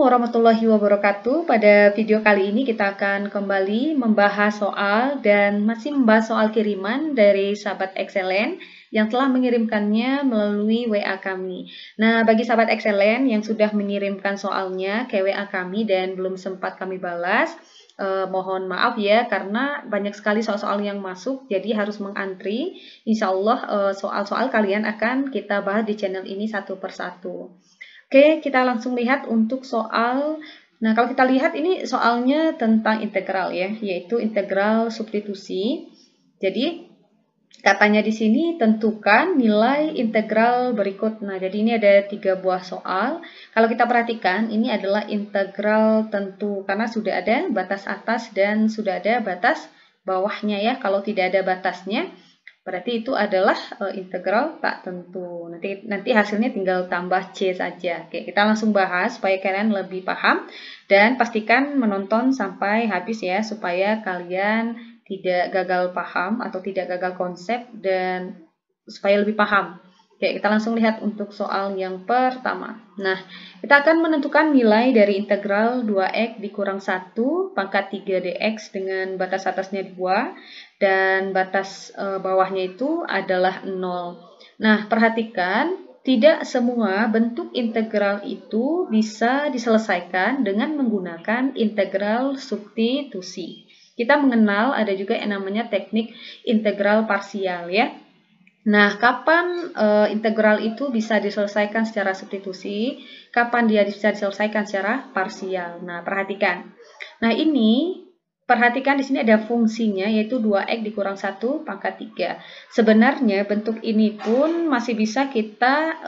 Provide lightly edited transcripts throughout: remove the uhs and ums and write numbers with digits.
warahmatullahi wabarakatuh. Pada video kali ini kita akan kembali membahas soal dan masih membahas soal kiriman dari sahabat Excellent yang telah mengirimkannya melalui WA kami. Nah, bagi sahabat Excellent yang sudah mengirimkan soalnya ke WA kami dan belum sempat kami balas, mohon maaf ya karena banyak sekali soal-soal yang masuk, jadi harus mengantri. Insya Allah soal-soal kalian akan kita bahas di channel ini satu persatu. Oke, kita langsung lihat untuk soal. Nah, kalau kita lihat ini soalnya tentang integral ya, yaitu integral substitusi. Jadi, katanya di sini tentukan nilai integral berikut. Nah, jadi ini ada 3 buah soal. Kalau kita perhatikan, ini adalah integral tentu karena sudah ada batas atas dan sudah ada batas bawahnya ya. Kalau tidak ada batasnya, berarti itu adalah integral tak tentu. Nanti hasilnya tinggal tambah C saja. Oke, kita langsung bahas supaya kalian lebih paham dan pastikan menonton sampai habis ya supaya kalian tidak gagal paham atau tidak gagal konsep dan supaya lebih paham. Oke, kita langsung lihat untuk soal yang pertama. Nah, kita akan menentukan nilai dari integral 2x dikurang 1 pangkat 3 dx dengan batas atasnya 2 dan batas bawahnya itu adalah 0. Nah, perhatikan, tidak semua bentuk integral itu bisa diselesaikan dengan menggunakan integral substitusi. Kita mengenal ada juga yang namanya teknik integral parsial ya. Nah, kapan integral itu bisa diselesaikan secara substitusi? Kapan dia bisa diselesaikan secara parsial? Nah, perhatikan. Nah, ini perhatikan di sini ada fungsinya yaitu 2x dikurang 1 pangkat 3. Sebenarnya bentuk ini pun masih bisa kita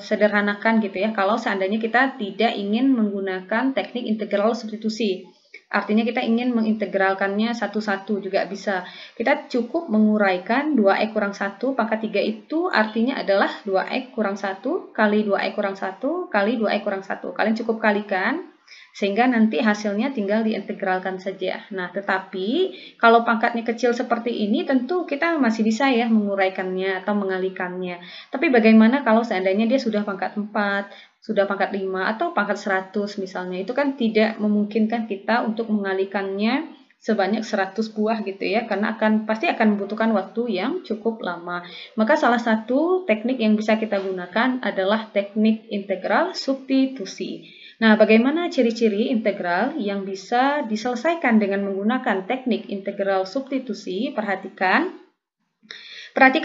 sederhanakan gitu ya kalau seandainya kita tidak ingin menggunakan teknik integral substitusi. Artinya kita ingin mengintegralkannya satu-satu juga bisa. Kita cukup menguraikan 2x kurang 1 pangkat 3 itu artinya adalah 2x kurang 1 kali 2x kurang 1 kali 2x kurang 1. Kalian cukup kalikan sehingga nanti hasilnya tinggal diintegralkan saja. Nah, tetapi kalau pangkatnya kecil seperti ini tentu kita masih bisa ya menguraikannya atau mengalikannya. Tapi bagaimana kalau seandainya dia sudah pangkat 4, sudah pangkat 5 atau pangkat 100 misalnya, itu kan tidak memungkinkan kita untuk mengalikannya sebanyak 100 buah gitu ya, karena pasti akan membutuhkan waktu yang cukup lama. Maka salah satu teknik yang bisa kita gunakan adalah teknik integral substitusi. Nah, bagaimana ciri-ciri integral yang bisa diselesaikan dengan menggunakan teknik integral substitusi? Perhatikan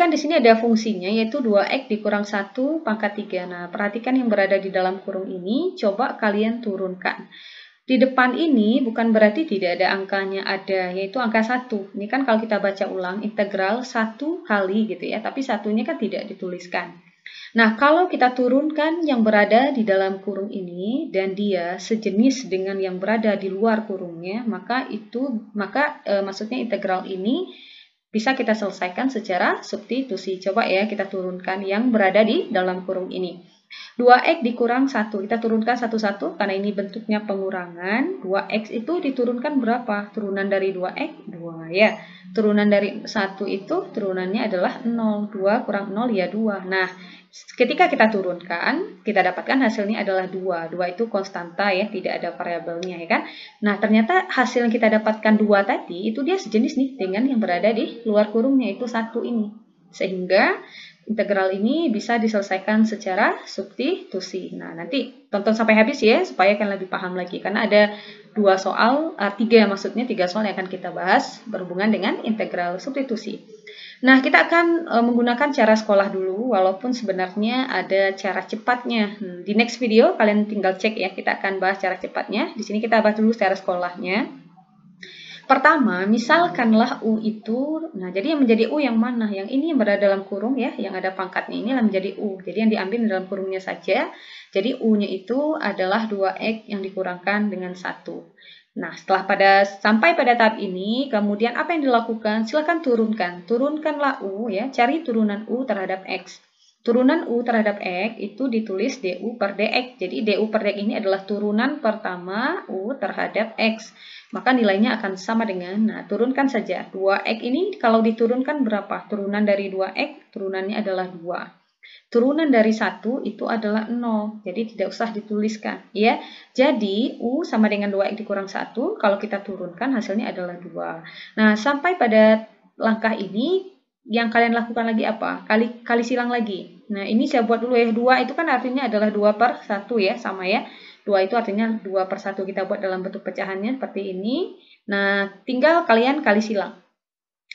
di sini ada fungsinya yaitu 2x dikurang 1 pangkat 3. Nah, perhatikan yang berada di dalam kurung ini, coba kalian turunkan. Di depan ini bukan berarti tidak ada angkanya, ada, yaitu angka 1. Ini kan kalau kita baca ulang, integral 1 kali gitu ya, tapi satunya kan tidak dituliskan. Nah, kalau kita turunkan yang berada di dalam kurung ini dan dia sejenis dengan yang berada di luar kurungnya, maka maksudnya integral ini bisa kita selesaikan secara substitusi. Coba ya kita turunkan yang berada di dalam kurung ini. 2x dikurang 1, kita turunkan satu-satu karena ini bentuknya pengurangan. 2x itu diturunkan berapa? Turunan dari 2x, 2 ya. Turunan dari 1 itu turunannya adalah 0. 2 kurang 0 ya 2. Nah, ketika kita turunkan, kita dapatkan hasilnya adalah 2. 2 itu konstanta ya, tidak ada variabelnya ya kan. Nah, ternyata hasil yang kita dapatkan 2 tadi, itu dia sejenis nih dengan yang berada di luar kurungnya, itu 1 ini. Sehingga integral ini bisa diselesaikan secara substitusi. Nah, nanti tonton sampai habis ya, supaya kalian lebih paham lagi. Karena ada 3 soal yang akan kita bahas berhubungan dengan integral substitusi. Nah, kita akan menggunakan cara sekolah dulu, walaupun sebenarnya ada cara cepatnya. Di next video, kalian tinggal cek ya, kita akan bahas cara cepatnya. Di sini kita bahas dulu cara sekolahnya. Pertama, misalkanlah U itu, nah jadi yang menjadi U yang mana? Yang ini yang berada dalam kurung ya, yang ada pangkatnya ini adalah menjadi U. Jadi yang diambil dalam kurungnya saja. Jadi U-nya itu adalah 2x yang dikurangkan dengan 1. Nah, sampai pada tahap ini, kemudian apa yang dilakukan? Silakan turunkan. Turunkanlah U ya, cari turunan U terhadap X. Turunan U terhadap X itu ditulis DU per DX. Jadi DU per DX ini adalah turunan pertama U terhadap X. Maka nilainya akan sama dengan, nah turunkan saja. 2X ini kalau diturunkan berapa? Turunan dari 2X, turunannya adalah 2. Turunan dari 1 itu adalah 0, jadi tidak usah dituliskan ya. Jadi U sama dengan 2X dikurang 1, kalau kita turunkan hasilnya adalah 2. Nah, sampai pada langkah ini yang kalian lakukan lagi apa? Kali silang lagi. Nah, ini saya buat dulu ya. 2 itu kan artinya adalah 2 per 1 ya, sama ya. 2 itu artinya 2 per 1, kita buat dalam bentuk pecahannya seperti ini. Nah, tinggal kalian kali silang.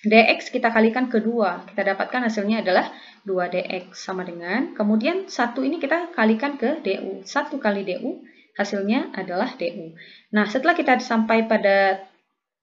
dx kita kalikan ke 2, kita dapatkan hasilnya adalah 2dx sama dengan, kemudian 1 ini kita kalikan ke du, 1 kali du hasilnya adalah du. Nah, setelah kita sampai pada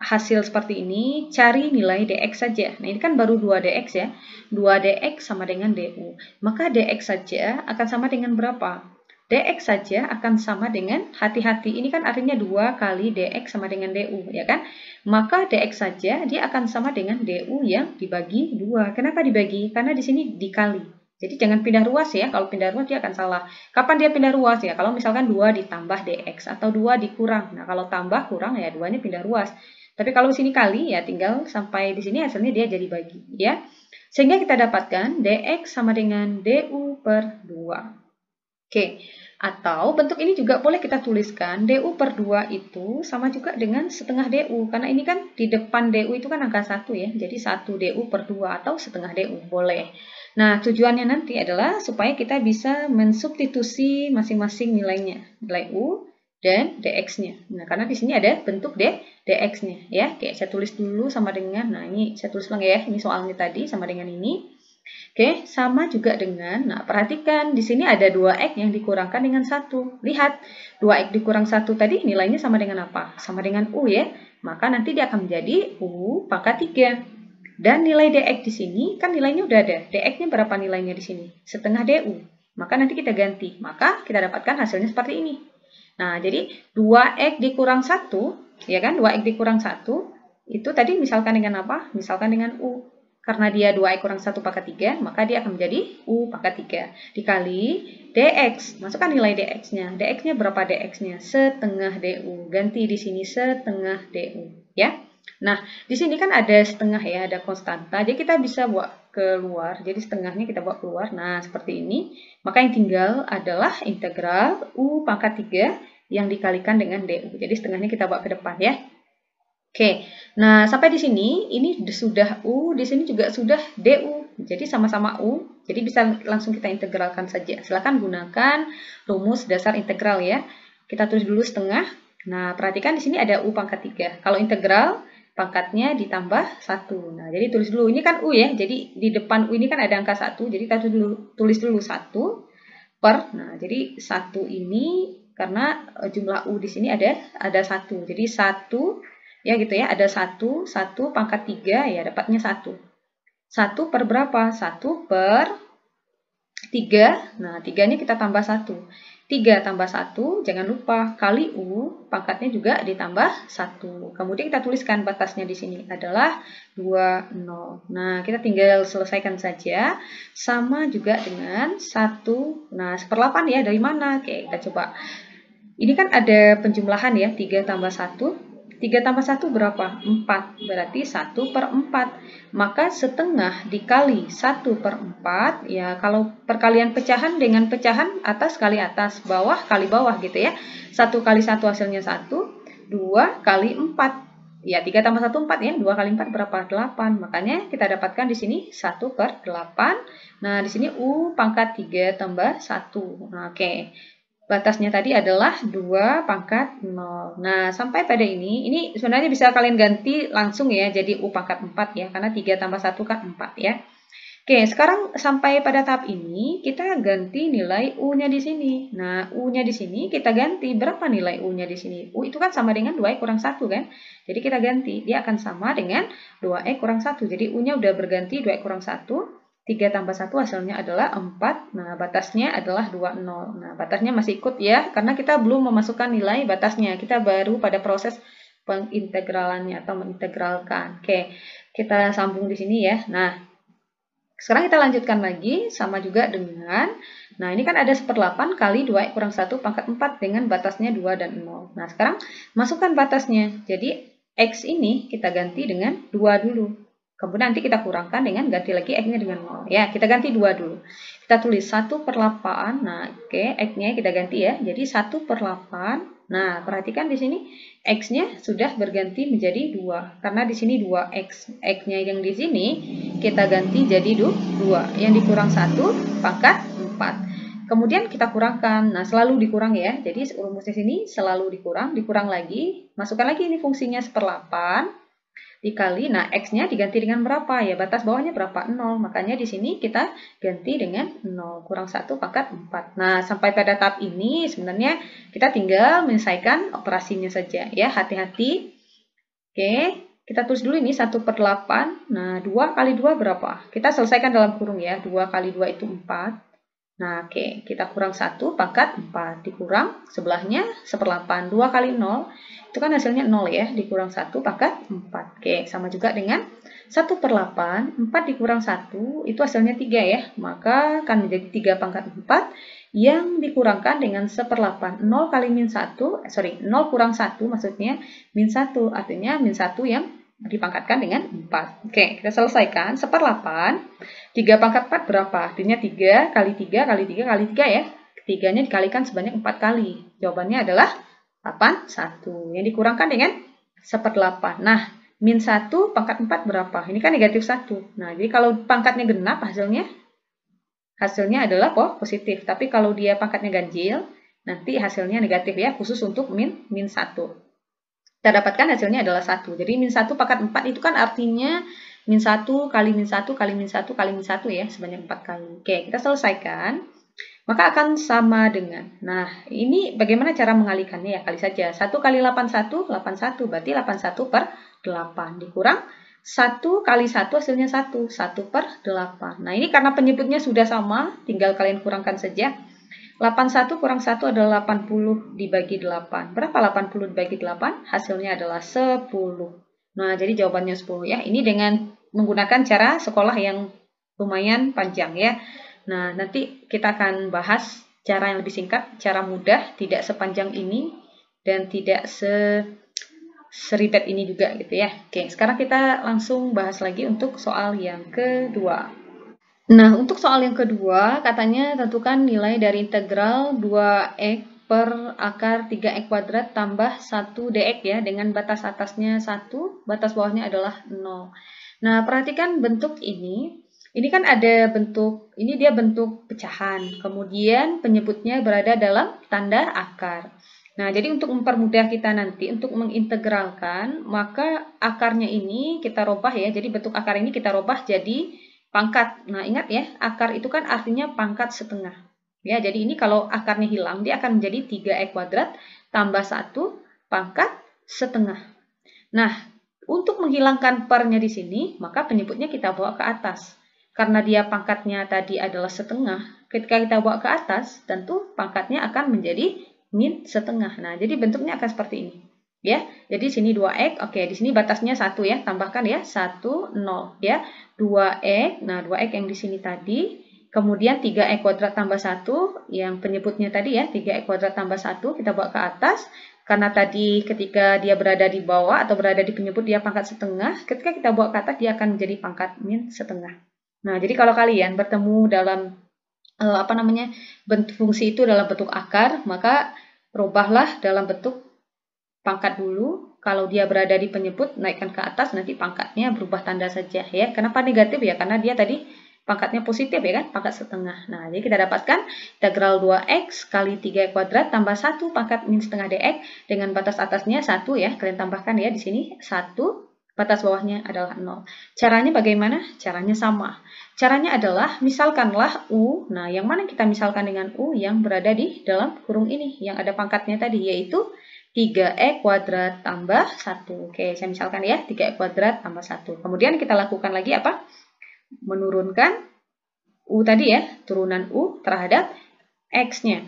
hasil seperti ini, cari nilai dx saja. Nah, ini kan baru 2dx ya, 2dx sama dengan du, maka dx saja akan sama dengan berapa? Dx saja akan sama dengan, hati-hati, ini kan artinya 2 kali dx sama dengan du, ya kan? Maka dx saja dia akan sama dengan du yang dibagi 2. Kenapa dibagi? Karena di sini dikali. Jadi jangan pindah ruas ya, kalau pindah ruas dia akan salah. Kapan dia pindah ruas ya? Kalau misalkan 2 ditambah dx atau 2 dikurang. Nah, kalau tambah kurang ya 2-nya pindah ruas. Tapi kalau di sini kali ya tinggal sampai di sini hasilnya dia jadi bagi ya. Sehingga kita dapatkan dx sama dengan du per 2. Oke, atau bentuk ini juga boleh kita tuliskan, du per 2 itu sama juga dengan setengah du, karena ini kan di depan du itu kan angka 1 ya, jadi 1 du per 2 atau setengah du, boleh. Nah, tujuannya nanti adalah supaya kita bisa mensubstitusi masing-masing nilainya, nilai u dan dx-nya. Nah, karena di sini ada bentuk dx-nya ya. Oke, saya tulis dulu sama dengan, nah ini saya tulis ulang ya, ini soalnya tadi sama dengan ini. Oke, sama juga dengan, nah perhatikan di sini ada 2x yang dikurangkan dengan 1. Lihat, 2x dikurang 1 tadi nilainya sama dengan apa? Sama dengan U ya. Maka nanti dia akan menjadi U pangkat 3. Dan nilai dx di sini kan nilainya udah ada. Dx-nya berapa nilainya di sini? Setengah du. Maka nanti kita ganti. Maka kita dapatkan hasilnya seperti ini. Nah, jadi 2x dikurang 1, ya kan? 2x dikurang 1, itu tadi misalkan dengan apa? Misalkan dengan U. Karena dia 2x kurang 1 pangkat 3, maka dia akan menjadi U pangkat 3. Dikali dx. Masukkan nilai dx-nya. Dx-nya berapa dx-nya? Setengah du. Ganti di sini setengah du. Ya. Nah, di sini kan ada setengah ya, ada konstanta. Jadi kita bisa buat keluar. Jadi setengahnya kita buat keluar. Nah, seperti ini. Maka yang tinggal adalah integral U pangkat 3 yang dikalikan dengan du. Jadi setengahnya kita bawa ke depan ya. Oke, nah sampai di sini, ini sudah U, di sini juga sudah du, jadi sama-sama U, jadi bisa langsung kita integralkan saja. Silakan gunakan rumus dasar integral ya. Kita tulis dulu setengah. Nah, perhatikan di sini ada U pangkat 3. Kalau integral, pangkatnya ditambah 1. Nah, jadi tulis dulu, ini kan U ya, jadi di depan U ini kan ada angka 1, jadi kita tulis dulu 1 per, nah jadi 1 ini, karena jumlah U di sini ada 1, jadi 1, ya gitu ya, ada 1 pangkat 3 ya dapatnya 1. 1 per berapa? 1 per 3. Nah, 3-nya kita tambah 1. 3 tambah 1, jangan lupa kali U, pangkatnya juga ditambah 1. Kemudian kita tuliskan batasnya di sini adalah 20. Nah, kita tinggal selesaikan saja. Sama juga dengan 1. Nah, 1/8 ya, dari mana? Oke, kita coba. Ini kan ada penjumlahan ya, 3 tambah 1. 3 tambah 1 berapa? 4. Berarti 1 per 4. Maka setengah dikali 1 per 4. Ya, kalau perkalian pecahan dengan pecahan atas kali atas, bawah kali bawah gitu ya. 1 kali 1 hasilnya 1. 2 kali 4. Ya, 3 tambah 1 4 ya. 2 kali 4 berapa? 8. Makanya kita dapatkan di sini 1 per 8. Nah, di sini U pangkat 3 tambah 1. Nah, oke. Batasnya tadi adalah 2 pangkat 0. Nah, sampai pada ini sebenarnya bisa kalian ganti langsung ya, jadi U pangkat 4 ya, karena 3 tambah 1 kan 4 ya. Oke, sekarang sampai pada tahap ini, kita ganti nilai U-nya di sini. Nah, U-nya di sini kita ganti. Berapa nilai U-nya di sini? U itu kan sama dengan 2x kurang 1 kan? Jadi kita ganti, dia akan sama dengan 2x kurang 1. Jadi U-nya udah berganti 2x kurang 1. 3 tambah 1 hasilnya adalah 4. Nah, batasnya adalah 20. Nah, batasnya masih ikut ya, karena kita belum memasukkan nilai batasnya. Kita baru pada proses pengintegralannya atau mengintegralkan. Oke, kita sambung di sini ya. Nah, sekarang kita lanjutkan lagi, sama juga dengan, nah ini kan ada 1/8 kali 2x kurang 1 pangkat 4 dengan batasnya 2 dan 0. Nah, sekarang masukkan batasnya. Jadi, X ini kita ganti dengan 2 dulu. Kemudian nanti kita kurangkan dengan ganti lagi X-nya dengan 0. Ya, kita ganti 2 dulu. Kita tulis 1/8. Nah, oke, X-nya kita ganti ya. Jadi 1/8. Nah, perhatikan di sini X-nya sudah berganti menjadi 2. Karena di sini 2X. X-nya yang di sini kita ganti jadi 2. Yang dikurang 1 pangkat 4. Kemudian kita kurangkan. Nah, selalu dikurang ya. Jadi rumusnya sini selalu dikurang. Dikurang lagi. Masukkan lagi ini fungsinya 1/8. Dikali, nah X-nya diganti dengan berapa? Ya batas bawahnya berapa? 0. Makanya di sini kita ganti dengan 0. Kurang 1 pangkat 4. Nah, sampai pada tahap ini sebenarnya kita tinggal menyelesaikan operasinya saja ya. Hati-hati. Oke, kita tulis dulu ini 1/8. Nah, 2 kali 2 berapa? Kita selesaikan dalam kurung ya. 2 kali 2 itu 4. Nah, oke, kita kurang 1 pangkat 4. Dikurang sebelahnya 1/8. 2 kali 0. Itu kan hasilnya 0 ya, dikurang 1 pangkat 4. Oke, sama juga dengan 1/8, 4 dikurang 1, itu hasilnya 3 ya. Maka akan menjadi 3 pangkat 4 yang dikurangkan dengan 1/8. 0 kali min 1, 0 kurang 1 maksudnya min 1. Artinya min 1 yang dipangkatkan dengan 4. Oke, kita selesaikan. 1/8, 3 pangkat 4 berapa? Artinya 3 kali 3 kali 3 kali 3 ya. Ketiganya dikalikan sebanyak 4 kali. Jawabannya adalah 81. Yang dikurangkan dengan 1/8. Nah, min 1 pangkat 4 berapa? Ini kan negatif 1. Nah, jadi kalau pangkatnya genap hasilnya adalah positif. Tapi kalau dia pangkatnya ganjil, nanti hasilnya negatif ya, khusus untuk min 1. Kita dapatkan hasilnya adalah 1. Jadi min 1 pangkat 4 itu kan artinya min 1 kali min 1 kali min 1 kali min 1 ya, sebanyak 4 kali. Oke, kita selesaikan. Maka akan sama dengan, nah ini bagaimana cara mengalikannya ya, kali saja. 1 kali 81, 81, berarti 81/8. Dikurang 1 kali 1 hasilnya 1, 1/8. Nah ini karena penyebutnya sudah sama, tinggal kalian kurangkan saja. 81 kurang 1 adalah 80 dibagi 8. Berapa 80 dibagi 8? Hasilnya adalah 10. Nah jadi jawabannya 10 ya. Ini dengan menggunakan cara sekolah yang lumayan panjang ya. Nah, nanti kita akan bahas cara yang lebih singkat, cara mudah, tidak sepanjang ini, dan tidak seribet ini juga gitu ya. Oke, sekarang kita langsung bahas lagi untuk soal yang kedua. Nah, untuk soal yang kedua, katanya tentukan nilai dari integral 2x per akar 3x kuadrat tambah 1 dx ya, dengan batas atasnya 1, batas bawahnya adalah 0. Nah, perhatikan bentuk ini. Ini kan ada bentuk, ini dia bentuk pecahan. Kemudian penyebutnya berada dalam tanda akar. Nah, jadi untuk mempermudah kita nanti untuk mengintegralkan, maka akarnya ini kita rubah ya. Jadi bentuk akar ini kita rubah jadi pangkat. Nah, ingat ya, akar itu kan artinya pangkat setengah. Ya, jadi ini kalau akarnya hilang, dia akan menjadi 3x kuadrat tambah 1 pangkat setengah. Nah, untuk menghilangkan pernya di sini, maka penyebutnya kita bawa ke atas. Karena dia pangkatnya tadi adalah setengah, ketika kita bawa ke atas, tentu pangkatnya akan menjadi min setengah. Nah, jadi bentuknya akan seperti ini. Ya, jadi sini 2x, oke, di sini batasnya 1 ya, tambahkan ya, 1, 0 ya, 2x, nah 2x yang di sini tadi, kemudian 3x kuadrat tambah 1, yang penyebutnya tadi ya, 3x kuadrat tambah 1, kita bawa ke atas, karena tadi ketika dia berada di bawah atau berada di penyebut dia pangkat setengah, ketika kita bawa ke atas dia akan menjadi pangkat min setengah. Nah, jadi kalau kalian bertemu dalam bentuk fungsi itu dalam bentuk akar, maka rubahlah dalam bentuk pangkat dulu. Kalau dia berada di penyebut, naikkan ke atas, nanti pangkatnya berubah tanda saja ya. Kenapa negatif ya? Karena dia tadi pangkatnya positif ya kan, pangkat setengah. Nah, jadi kita dapatkan integral 2x kali 3 kuadrat tambah 1 pangkat min setengah dx dengan batas atasnya 1 ya. Kalian tambahkan ya di sini 1. Batas bawahnya adalah 0. Caranya bagaimana? Caranya sama. Caranya adalah misalkanlah U. Nah, yang mana kita misalkan dengan U? Yang berada di dalam kurung ini. Yang ada pangkatnya tadi, yaitu 3x kuadrat tambah 1. Oke, saya misalkan ya, 3x kuadrat tambah 1. Kemudian kita lakukan lagi apa? Menurunkan U tadi ya, turunan U terhadap X-nya.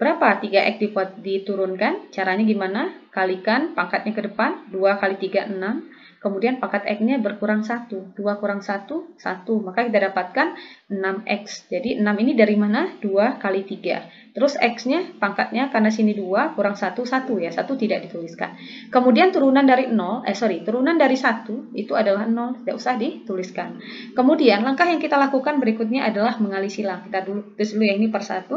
Berapa 3x diturunkan? Caranya gimana? Kalikan pangkatnya ke depan, 2 kali 3, 6. kemudian pangkat X-nya berkurang 1. 2 kurang 1, 1. Maka kita dapatkan 6X. Jadi 6 ini dari mana? 2 kali 3. Terus X-nya, pangkatnya karena sini 2 kurang 1, 1 ya. 1 tidak dituliskan. Kemudian turunan dari 0, turunan dari 1 itu adalah 0. Tidak usah dituliskan. Kemudian langkah yang kita lakukan berikutnya adalah mengali silang. Kita tulis dulu ya, ini per 1.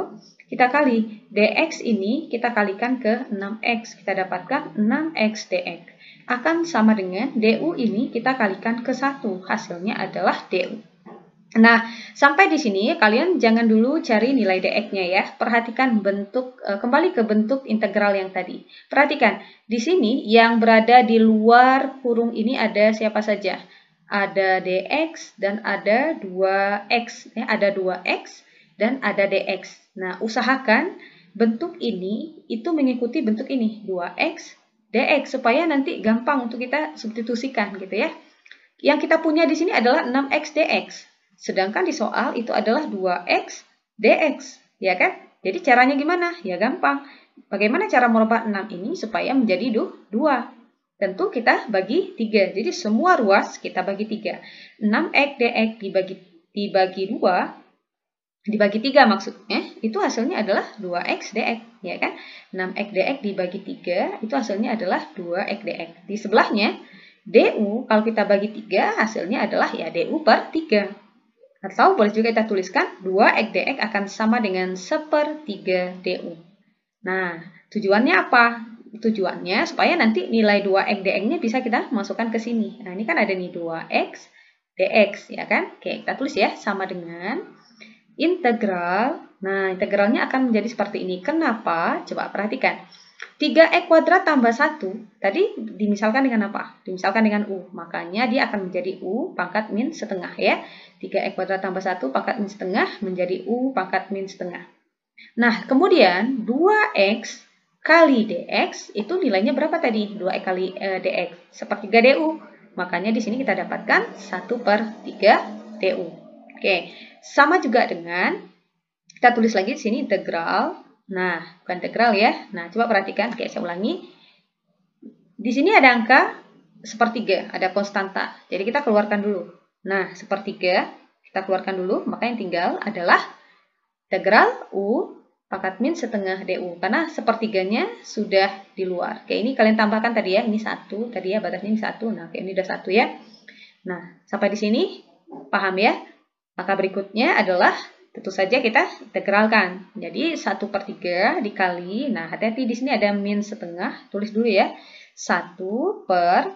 Kita kali dx ini kita kalikan ke 6x. Kita dapatkan 6x dx. Akan sama dengan du ini kita kalikan ke 1. Hasilnya adalah du. Nah, sampai di sini kalian jangan dulu cari nilai dx-nya ya. Perhatikan bentuk, kembali ke bentuk integral yang tadi. Perhatikan, di sini yang berada di luar kurung ini ada siapa saja? Ada dx dan ada 2x. Ya, ada 2x dan ada dx. Nah, usahakan bentuk ini itu mengikuti bentuk ini, 2x dx, supaya nanti gampang untuk kita substitusikan gitu ya. Yang kita punya di sini adalah 6x dx. Sedangkan di soal itu adalah 2x dx, ya kan? Jadi caranya gimana? Ya gampang. Bagaimana cara merubah 6 ini supaya menjadi 2? Tentu kita bagi 3. Jadi semua ruas kita bagi 3. 6x dx dibagi 2, dibagi 3 maksudnya, itu hasilnya adalah 2x dx, ya kan? 6x dx dibagi 3, itu hasilnya adalah 2x dx. Di sebelahnya, du, kalau kita bagi 3, hasilnya adalah ya du per 3. Atau boleh juga kita tuliskan 2x dx akan sama dengan 1/3 du. Nah, tujuannya apa? Tujuannya supaya nanti nilai 2x dx-nya bisa kita masukkan ke sini. Nah, ini kan ada nih 2x dx, ya kan? Oke, kita tulis ya, sama dengan integral. Nah, integralnya akan menjadi seperti ini. Kenapa? Coba perhatikan. 3x kuadrat tambah 1. Tadi dimisalkan dengan apa? Dimisalkan dengan U. Makanya dia akan menjadi U pangkat min setengah ya. 3x kuadrat tambah 1 pangkat min setengah menjadi U pangkat min setengah. Nah, kemudian 2x kali dx itu nilainya berapa tadi? 2x kali dx. 1/3 du. Makanya di sini kita dapatkan 1/3 du. Oke, sama juga dengan, kita tulis lagi di sini integral. Nah, bukan integral ya. Nah, coba perhatikan. Oke, saya ulangi. Di sini ada angka 1/3, ada konstanta. Jadi kita keluarkan dulu. Nah, 1/3 kita keluarkan dulu. Maka yang tinggal adalah integral u pangkat min setengah du. Karena 1/3-nya sudah di luar. Oke, ini kalian tambahkan tadi ya. Ini 1. Tadi ya batasnya ini 1. Nah, oke, ini udah 1 ya. Nah, sampai di sini paham ya? Maka berikutnya adalah tentu saja kita integralkan. Jadi 1/3 dikali, nah hati-hati di sini ada min setengah, tulis dulu ya. 1 per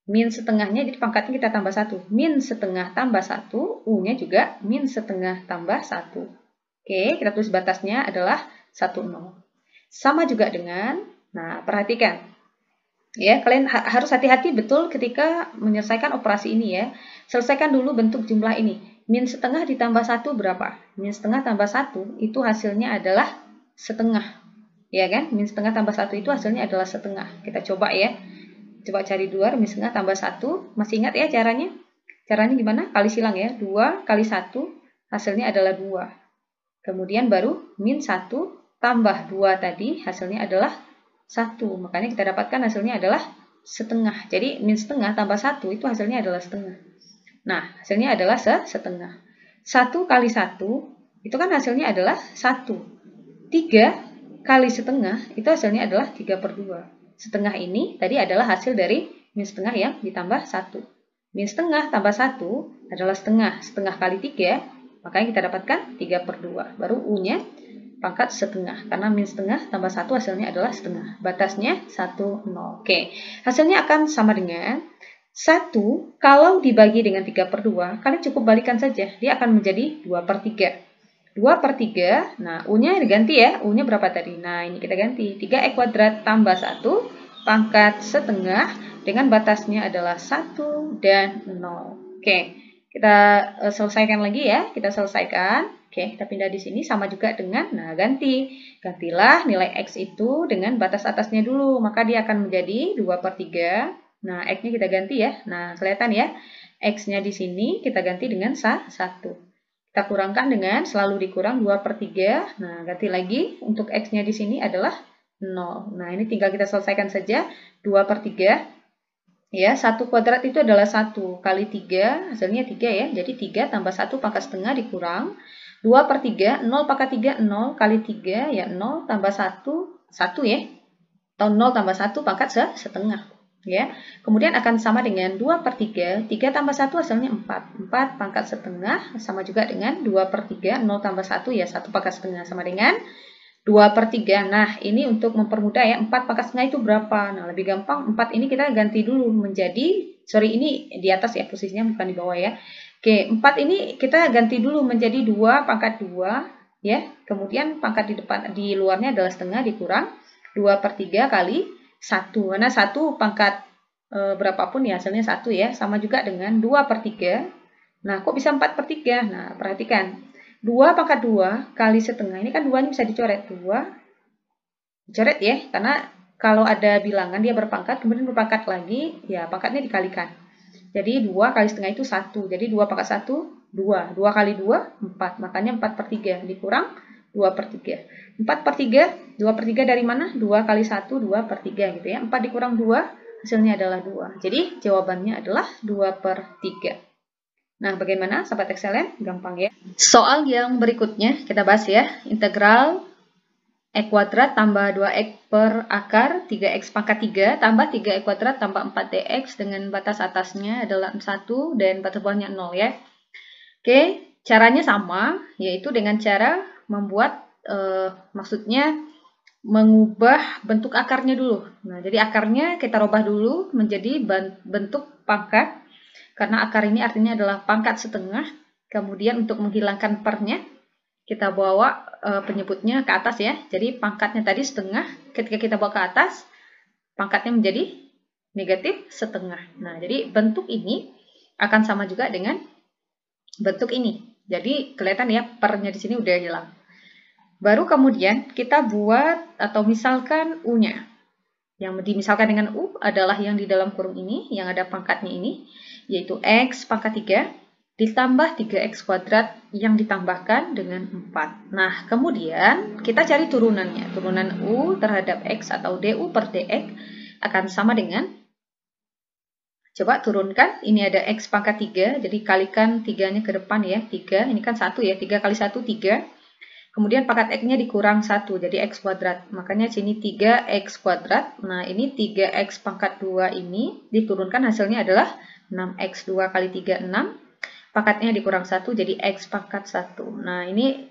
min setengahnya, jadi pangkatnya kita tambah 1. Min setengah tambah 1, U-nya juga min setengah tambah 1. Oke, kita tulis batasnya adalah 10. Sama juga dengan, nah perhatikan. Ya, kalian harus hati-hati betul ketika menyelesaikan operasi ini ya. Selesaikan dulu bentuk jumlah ini. Min setengah ditambah 1 berapa? Min setengah tambah 1 itu hasilnya adalah setengah. Ya kan? Min setengah tambah 1 itu hasilnya adalah setengah. Kita coba ya. Coba cari 2, min setengah tambah 1. Masih ingat ya caranya? Caranya gimana? Kali silang ya. 2 kali 1 hasilnya adalah 2. Kemudian baru min 1 tambah 2 tadi hasilnya adalah 1. Makanya kita dapatkan hasilnya adalah setengah. Jadi min setengah tambah 1 itu hasilnya adalah setengah. Nah, hasilnya adalah setengah. 1 kali 1 itu kan hasilnya adalah 1. 3 kali setengah itu hasilnya adalah 3/2. Setengah ini tadi adalah hasil dari min setengah yang ditambah 1. Min setengah tambah 1 adalah setengah. Setengah kali 3, makanya kita dapatkan 3/2. Baru U-nya pangkat setengah. Karena min setengah tambah 1 hasilnya adalah setengah. Batasnya 1, 0. Oke, hasilnya akan sama dengan 1 kalau dibagi dengan 3/2, kalian cukup balikan saja. Dia akan menjadi 2/3. 2/3, nah U-nya diganti ya. U-nya berapa tadi? Nah, ini kita ganti. 3x kuadrat tambah 1 pangkat setengah dengan batasnya adalah 1 dan 0. Oke, kita selesaikan lagi ya. Kita selesaikan. Oke, kita pindah di sini sama juga dengan, nah ganti. Gantilah nilai X itu dengan batas atasnya dulu. Maka dia akan menjadi 2/3. Nah, X-nya kita ganti ya. Nah, kelihatan ya. X-nya di sini kita ganti dengan 1. Kita kurangkan dengan selalu dikurang 2/3. Nah, ganti lagi. Untuk X-nya di sini adalah 0. Nah, ini tinggal kita selesaikan saja. 2/3 Ya, 1 kuadrat itu adalah 1 kali 3, hasilnya 3 ya. Jadi 3 tambah 1 pangkat setengah dikurang 2/3, 0 pangkat 3, 0 kali 3, ya 0 tambah 1, 1 ya. Atau 0 tambah 1 pangkat setengah. Ya. Kemudian akan sama dengan 2/3, 3 tambah 1 hasilnya 4. 4 pangkat setengah sama juga dengan 2/3, 0 tambah 1 ya 1 pangkat setengah sama dengan 2/3. Nah, ini untuk mempermudah ya, 4 pangkat setengah itu berapa? Nah, lebih gampang 4 ini kita ganti dulu menjadi, sorry ini di atas ya, posisinya bukan di bawah ya. Oke, 4 ini kita ganti dulu menjadi 2 pangkat 2 ya. Kemudian pangkat di depan di luarnya adalah setengah dikurang 2/3 kali 1. Karena 1 pangkat berapapun ya hasilnya 1 ya, sama juga dengan 2/3. Nah, kok bisa 4/3? Nah, perhatikan. 2 pangkat 2 kali setengah. Ini kan 2 ini bisa dicoret. 2 dicoret ya. Karena kalau ada bilangan dia berpangkat, kemudian berpangkat lagi, ya pangkatnya dikalikan. Jadi 2 kali setengah itu 1. Jadi 2 pangkat 1, 2. 2 kali 2, 4. Makanya 4/3. Dikurang 2/3. 4/3, 2/3 dari mana? 2 kali 1, 2/3 gitu ya. 4 dikurang 2, hasilnya adalah 2. Jadi jawabannya adalah 2/3. Nah, bagaimana Sobat Excellent? Gampang ya. Soal yang berikutnya kita bahas ya. Integral X kuadrat tambah 2X per akar 3X pangkat 3 tambah 3X kuadrat tambah 4DX dengan batas atasnya adalah 1 dan batas bawahnya 0 ya. Oke, caranya sama, yaitu dengan cara membuat, maksudnya mengubah bentuk akarnya dulu. Nah, jadi akarnya kita rubah dulu menjadi bentuk pangkat. Karena akar ini artinya adalah pangkat setengah. Kemudian untuk menghilangkan pernya, kita bawa penyebutnya ke atas ya. Jadi pangkatnya tadi setengah, ketika kita bawa ke atas, pangkatnya menjadi negatif setengah. Nah, jadi bentuk ini akan sama juga dengan bentuk ini. Jadi kelihatan ya, pernya di sini udah hilang. Baru kemudian kita buat atau misalkan U-nya. Yang dimisalkan dengan U adalah yang di dalam kurung ini, yang ada pangkatnya ini, yaitu X pangkat 3 ditambah 3X kuadrat yang ditambahkan dengan 4. Nah, kemudian kita cari turunannya. Turunan U terhadap X atau DU per DX akan sama dengan, coba turunkan, ini ada X pangkat 3, jadi kalikan 3-nya ke depan ya, 3, ini kan 1 ya, 3 kali 1, 3. Kemudian pangkat X-nya dikurang 1, jadi X kuadrat. Makanya sini 3X kuadrat. Nah, ini 3X pangkat 2 ini diturunkan hasilnya adalah 6X. 2 kali 3, 6. Pangkatnya dikurang 1, jadi X pangkat 1. Nah, ini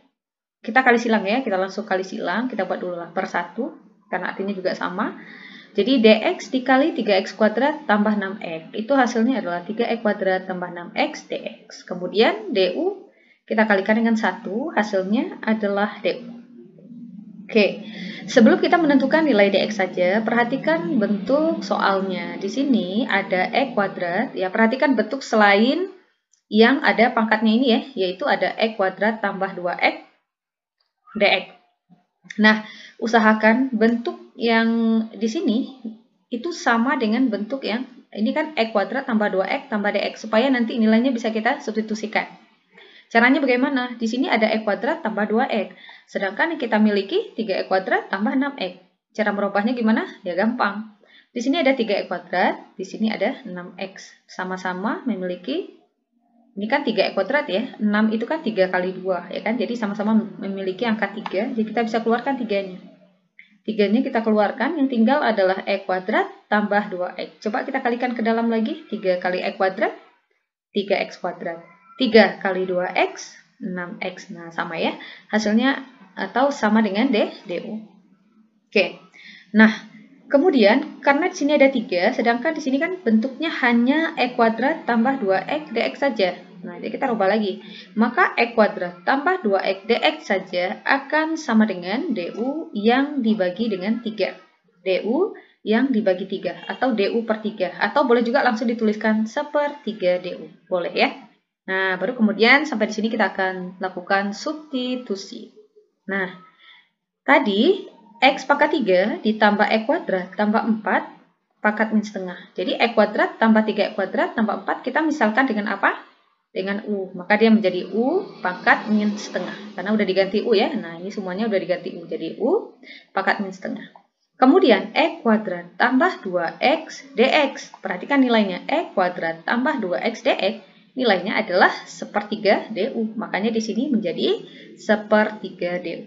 kita kali silang ya. Kita langsung kali silang. Kita buat dulu lah per 1, karena artinya juga sama. Jadi DX dikali 3X kuadrat tambah 6X. Itu hasilnya adalah 3X kuadrat tambah 6X DX. Kemudian DU kita kalikan dengan 1, hasilnya adalah DU. Oke, sebelum kita menentukan nilai DX saja, perhatikan bentuk soalnya. Di sini ada X kuadrat, ya perhatikan bentuk selain yang ada pangkatnya ini ya, yaitu ada X kuadrat tambah 2X DX. Nah, usahakan bentuk yang di sini itu sama dengan bentuk yang, ini kan X kuadrat tambah 2X tambah DX, supaya nanti nilainya bisa kita substitusikan. Caranya bagaimana? Di sini ada X kuadrat tambah 2X. Sedangkan yang kita miliki 3X kuadrat tambah 6X. Cara merubahnya gimana? Ya gampang. Di sini ada 3X kuadrat, di sini ada 6X. Sama-sama memiliki, ini kan 3X kuadrat ya. 6 itu kan 3 kali 2 ya kan. Jadi sama-sama memiliki angka 3. Jadi kita bisa keluarkan 3-nya. 3-nya kita keluarkan, yang tinggal adalah X kuadrat tambah 2X. Coba kita kalikan ke dalam lagi. 3 kali X kuadrat, 3X kuadrat. 3 kali 2X, 6X. Nah, sama ya. Hasilnya atau sama dengan DU. Oke. Nah, kemudian karena di sini ada 3, sedangkan di sini kan bentuknya hanya X kuadrat tambah 2X DX saja. Nah, jadi kita rubah lagi. Maka X kuadrat tambah 2X DX saja akan sama dengan DU yang dibagi dengan 3. DU yang dibagi 3 atau DU per 3. Atau boleh juga langsung dituliskan sepertiga DU. Boleh ya. Nah, baru kemudian sampai di sini kita akan lakukan substitusi. Nah, tadi X pangkat 3 ditambah X kuadrat tambah 4 pangkat min setengah. Jadi X kuadrat tambah 3X kuadrat tambah 4 kita misalkan dengan apa? Dengan U. Maka dia menjadi U pangkat min setengah. Karena udah diganti U ya. Nah, ini semuanya udah diganti U. Jadi U pangkat min setengah. Kemudian E kuadrat tambah 2X dx. Perhatikan nilainya. E kuadrat tambah 2X dx. Nilainya adalah sepertiga DU. Makanya di sini menjadi sepertiga DU.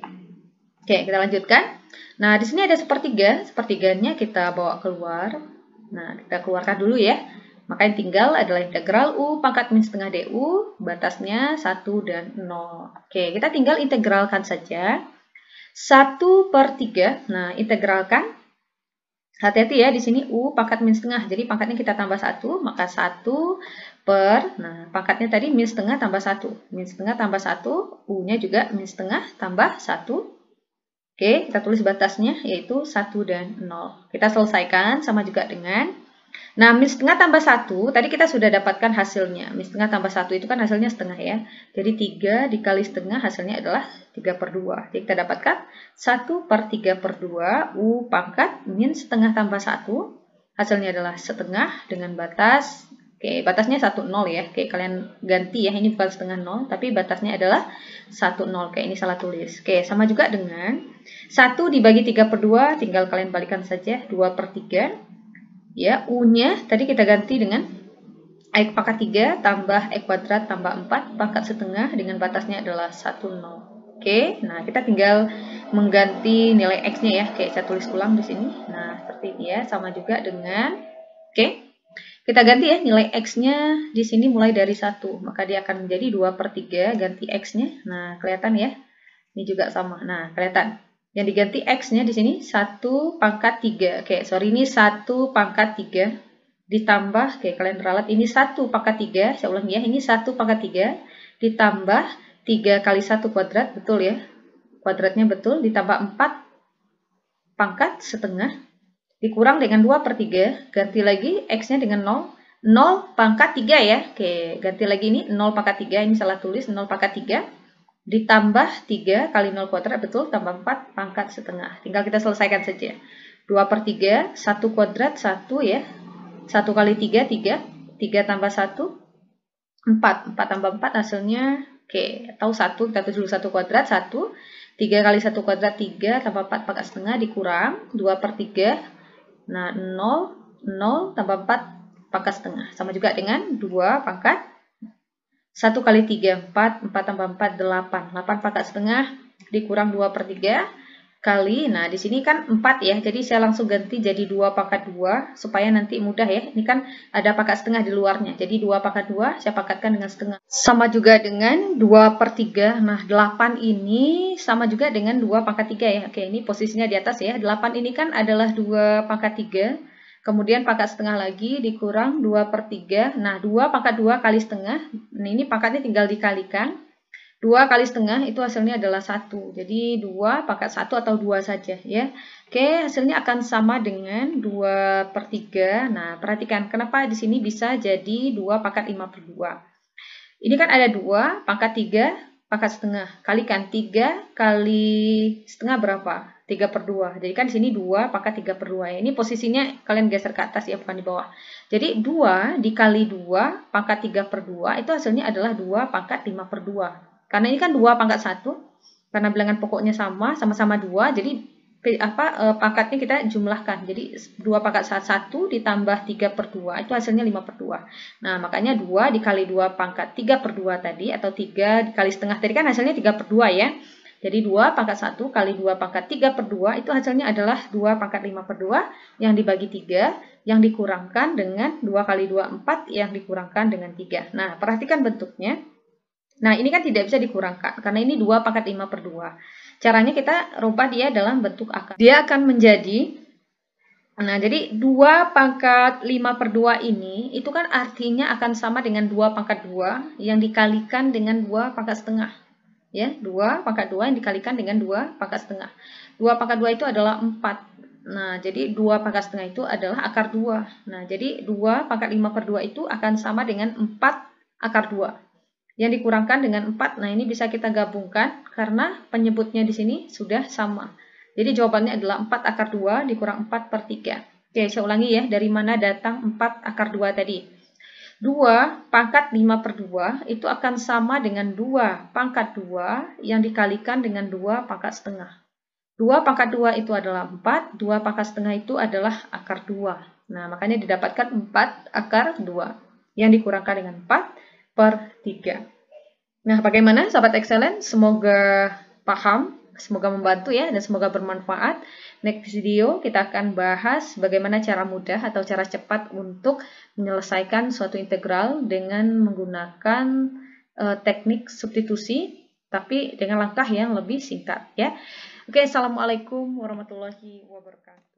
Oke, kita lanjutkan. Nah, di sini ada sepertiga. Sepertiganya kita bawa keluar. Nah, kita keluarkan dulu ya. Maka yang tinggal adalah integral U pangkat min setengah DU. Batasnya 1 dan 0. Oke, kita tinggal integralkan saja. 1/3. Nah, integralkan. Hati-hati ya, di sini U pangkat min setengah. Jadi pangkatnya kita tambah 1, maka 1 per, nah pangkatnya tadi min setengah tambah 1. Min setengah tambah 1, U-nya juga min setengah tambah 1. Oke, kita tulis batasnya yaitu 1 dan 0. Kita selesaikan sama juga dengan, nah min setengah tambah 1, tadi kita sudah dapatkan hasilnya. Min setengah tambah 1 itu kan hasilnya setengah ya. Jadi 3 dikali setengah hasilnya adalah 3/2. Jadi kita dapatkan 1/3/2 U pangkat min setengah tambah 1. Hasilnya adalah setengah dengan batas, oke batasnya 1, 0 ya. Oke, kalian ganti ya, ini bukan setengah 0, tapi batasnya adalah 1, 0. Oke, ini salah tulis. Oke, sama juga dengan 1 dibagi 3/2, tinggal kalian balikan saja, 2/3. Ya, U-nya tadi kita ganti dengan X pangkat 3 tambah X kuadrat tambah 4 pangkat setengah dengan batasnya adalah 1, 0. Oke, nah kita tinggal mengganti nilai X-nya ya. Oke, saya tulis ulang di sini. Nah, seperti ini ya, sama juga dengan, oke, kita ganti ya nilai X-nya di sini mulai dari 1. Maka dia akan menjadi 2/3 ganti X-nya. Nah, kelihatan ya. Ini juga sama. Nah, kelihatan. Yang diganti X-nya di sini 1 pangkat 3. Oke, sorry ini 1 pangkat 3 ditambah, oke kalian ralat, ini 1 pangkat 3. Saya ulangi ya, ini 1 pangkat 3 ditambah 3 kali 1 kuadrat, betul ya. Kuadratnya betul, ditambah 4 pangkat setengah dikurang dengan 2/3. Ganti lagi X-nya dengan 0. 0 pangkat 3 ya. Oke, ganti lagi ini 0 pangkat 3. Ini salah tulis, 0 pangkat 3. Ditambah 3 kali 0 kuadrat, betul, tambah 4 pangkat setengah. Tinggal kita selesaikan saja. 2/3, 1 kuadrat, 1 ya. 1 kali 3, 3. 3 tambah 1, 4. 4 tambah 4 hasilnya, oke, atau 1, kita tulis dulu 1 kuadrat, 1. 3 kali 1 kuadrat, 3, tambah 4 pangkat setengah, dikurang 2/3. Nah, 0, 0 tambah 4 pangkat setengah. Sama juga dengan 2 pangkat 1 kali 3, 4, 4 tambah 4, 8. 8 pangkat setengah dikurang 2/3 kali, nah di sini kan 4 ya, jadi saya langsung ganti jadi 2 pangkat 2, supaya nanti mudah ya. Ini kan ada pangkat setengah di luarnya, jadi 2 pangkat 2, saya pangkatkan dengan setengah. Sama juga dengan 2/3, nah 8 ini sama juga dengan 2 pangkat 3 ya. Oke, ini posisinya di atas ya, 8 ini kan adalah 2 pangkat 3. Kemudian pangkat setengah lagi dikurang 2/3. Nah, 2 pangkat 2 kali setengah. Nah, ini pangkatnya tinggal dikalikan. 2 kali setengah itu hasilnya adalah 1. Jadi 2 pangkat 1 atau 2 saja ya. Oke, hasilnya akan sama dengan 2/3. Nah, perhatikan kenapa di sini bisa jadi 2 pangkat 5/2. Ini kan ada 2 pangkat 3 pangkat setengah. Kalikan 3 kali setengah berapa? 3/2. Jadi kan di sini 2 pangkat 3/2 ya. Ini posisinya kalian geser ke atas ya, bukan di bawah. Jadi 2 dikali 2 pangkat 3/2 itu hasilnya adalah 2 pangkat 5/2. Karena ini kan 2 pangkat 1. Karena bilangan pokoknya sama-sama 2. Jadi pangkatnya kita jumlahkan. Jadi 2 pangkat 1 ditambah 3/2 itu hasilnya 5/2. Nah, makanya 2 dikali 2 pangkat 3/2 tadi, atau 3 dikali setengah tadi kan hasilnya 3/2 ya. Jadi 2 pangkat 1 kali 2 pangkat 3/2 itu hasilnya adalah 2 pangkat 5/2 yang dibagi 3 yang dikurangkan dengan 2 kali 2, 4 yang dikurangkan dengan 3. Nah, perhatikan bentuknya. Nah, ini kan tidak bisa dikurangkan karena ini 2 pangkat 5/2. Caranya kita rubah dia dalam bentuk akar. Dia akan menjadi, nah jadi 2 pangkat 5/2 ini itu kan artinya akan sama dengan 2 pangkat 2 yang dikalikan dengan 2 pangkat setengah. Ya, 2 pangkat 2 yang dikalikan dengan 2 pangkat setengah. 2 pangkat 2 itu adalah 4. Nah, jadi 2 pangkat setengah itu adalah akar 2. Nah, jadi 2 pangkat 5/2 itu akan sama dengan 4 akar 2. Yang dikurangkan dengan 4, nah ini bisa kita gabungkan karena penyebutnya di sini sudah sama. Jadi jawabannya adalah 4 akar 2 dikurang 4/3. Oke, saya ulangi ya, dari mana datang 4 akar 2 tadi. 2 pangkat 5/2 itu akan sama dengan 2 pangkat 2 yang dikalikan dengan 2 pangkat setengah. 2 pangkat 2 itu adalah 4, 2 pangkat setengah itu adalah akar 2. Nah, makanya didapatkan 4 akar 2, yang dikurangkan dengan 4/3. Nah, bagaimana sahabat excellent? Semoga paham, semoga membantu ya, dan semoga bermanfaat. Next video kita akan bahas bagaimana cara mudah atau cara cepat untuk menyelesaikan suatu integral dengan menggunakan teknik substitusi, tapi dengan langkah yang lebih singkat ya. Oke, assalamualaikum warahmatullahi wabarakatuh.